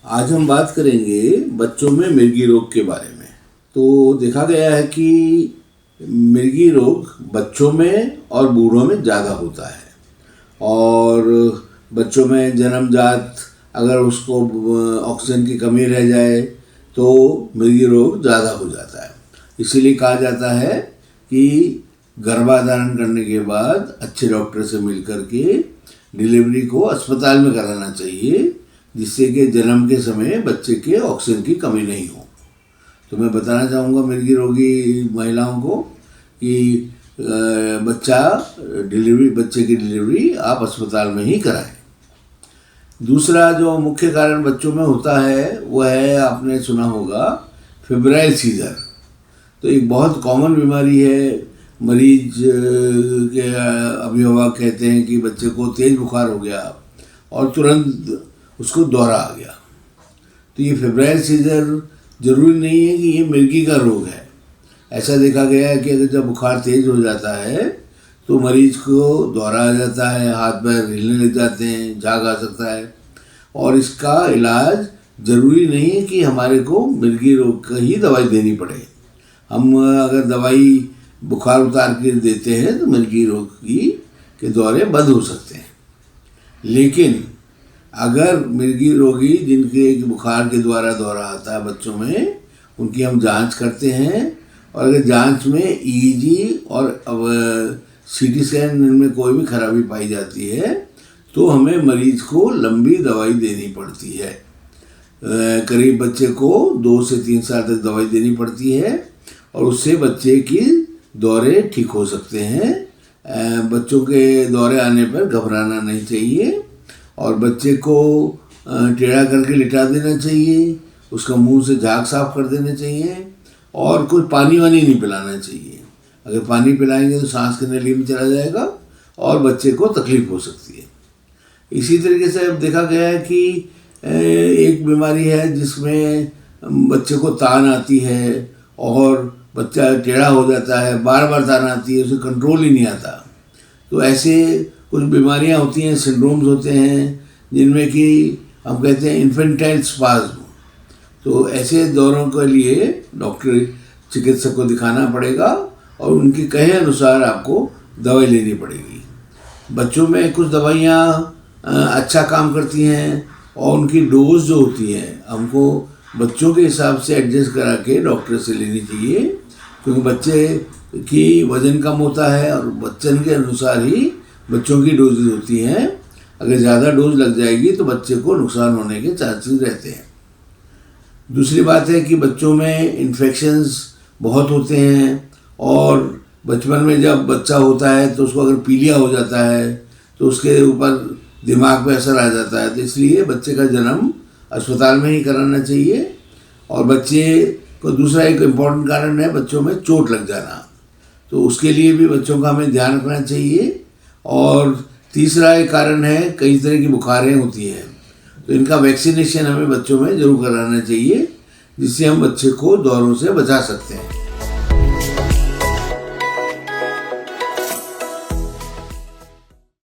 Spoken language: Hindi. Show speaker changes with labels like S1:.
S1: आज हम बात करेंगे बच्चों में मिर्गी रोग के बारे में। तो देखा गया है कि मिर्गी रोग बच्चों में और बूढ़ों में ज़्यादा होता है, और बच्चों में जन्मजात अगर उसको ऑक्सीजन की कमी रह जाए तो मिर्गी रोग ज़्यादा हो जाता है। इसीलिए कहा जाता है कि गर्भाधारण करने के बाद अच्छे डॉक्टर से मिल कर के डिलीवरी को अस्पताल में कराना चाहिए, जिससे कि जन्म के समय बच्चे के ऑक्सीजन की कमी नहीं हो। तो मैं बताना चाहूँगा मिर्गी रोगी महिलाओं को कि बच्चे की डिलीवरी आप अस्पताल में ही कराएं। दूसरा जो मुख्य कारण बच्चों में होता है वह है, आपने सुना होगा, फेब्राइल सीजर। तो एक बहुत कॉमन बीमारी है। मरीज के अभिभावक कहते हैं कि बच्चे को तेज बुखार हो गया और तुरंत उसको दौरा आ गया। तो ये फेब्राइल सीजर ज़रूरी नहीं है कि ये मिर्गी का रोग है। ऐसा देखा गया है कि अगर जब बुखार तेज हो जाता है तो मरीज को दौरा आ जाता है, हाथ पैर हिलने लग जाते हैं, झाग आ सकता है। और इसका इलाज ज़रूरी नहीं है कि हमारे को मिर्गी रोग का ही दवाई देनी पड़े। हम अगर दवाई बुखार उतार के देते हैं तो मिर्गी रोग के दौरे बंद हो सकते हैं। लेकिन अगर मिर्गी रोगी जिनके बुखार के द्वारा दौरा आता है बच्चों में, उनकी हम जांच करते हैं, और अगर जांच में ईईजी और सीटी स्कैन में कोई भी खराबी पाई जाती है तो हमें मरीज को लंबी दवाई देनी पड़ती है। करीब बच्चे को 2 से 3 साल तक दवाई देनी पड़ती है, और उससे बच्चे की दौरे ठीक हो सकते हैं। बच्चों के दौरे आने पर घबराना नहीं चाहिए, और बच्चे को टेढ़ा करके लिटा देना चाहिए, उसका मुंह से झाग साफ कर देना चाहिए, और कुछ पानी वानी नहीं पिलाना चाहिए। अगर पानी पिलाएंगे तो सांस की नली में चला जाएगा और बच्चे को तकलीफ हो सकती है। इसी तरीके से अब देखा गया है कि एक बीमारी है जिसमें बच्चे को तान आती है और बच्चा टेढ़ा हो जाता है, बार बार तान आती है, उसे कंट्रोल ही नहीं आता। तो ऐसे कुछ बीमारियां होती हैं, सिंड्रोम्स होते हैं, जिनमें कि हम कहते हैं इन्फेंटाइल स्पाज्म। तो ऐसे दौरों के लिए डॉक्टर चिकित्सक को दिखाना पड़ेगा और उनके कहे अनुसार आपको दवाई लेनी पड़ेगी। बच्चों में कुछ दवाइयाँ अच्छा काम करती हैं, और उनकी डोज जो होती है हमको बच्चों के हिसाब से एडजस्ट करा के डॉक्टर से लेनी चाहिए, क्योंकि बच्चे की वज़न कम होता है और बच्चन के अनुसार ही बच्चों की डोजेज होती हैं। अगर ज़्यादा डोज लग जाएगी तो बच्चे को नुकसान होने के चांसेस रहते हैं। दूसरी बात है कि बच्चों में इन्फेक्शंस बहुत होते हैं, और बचपन में जब बच्चा होता है तो उसको अगर पीलिया हो जाता है तो उसके ऊपर दिमाग पे असर आ जाता है। तो इसलिए बच्चे का जन्म अस्पताल में ही कराना चाहिए। और बच्चे को दूसरा एक इम्पॉर्टेंट कारण है बच्चों में चोट लग जाना, तो उसके लिए भी बच्चों का हमें ध्यान रखना चाहिए। और तीसरा एक कारण है, कई तरह की बुखारें होती हैं, तो इनका वैक्सीनेशन हमें बच्चों में ज़रूर कराना चाहिए, जिससे हम बच्चे को दौरों से बचा सकते हैं।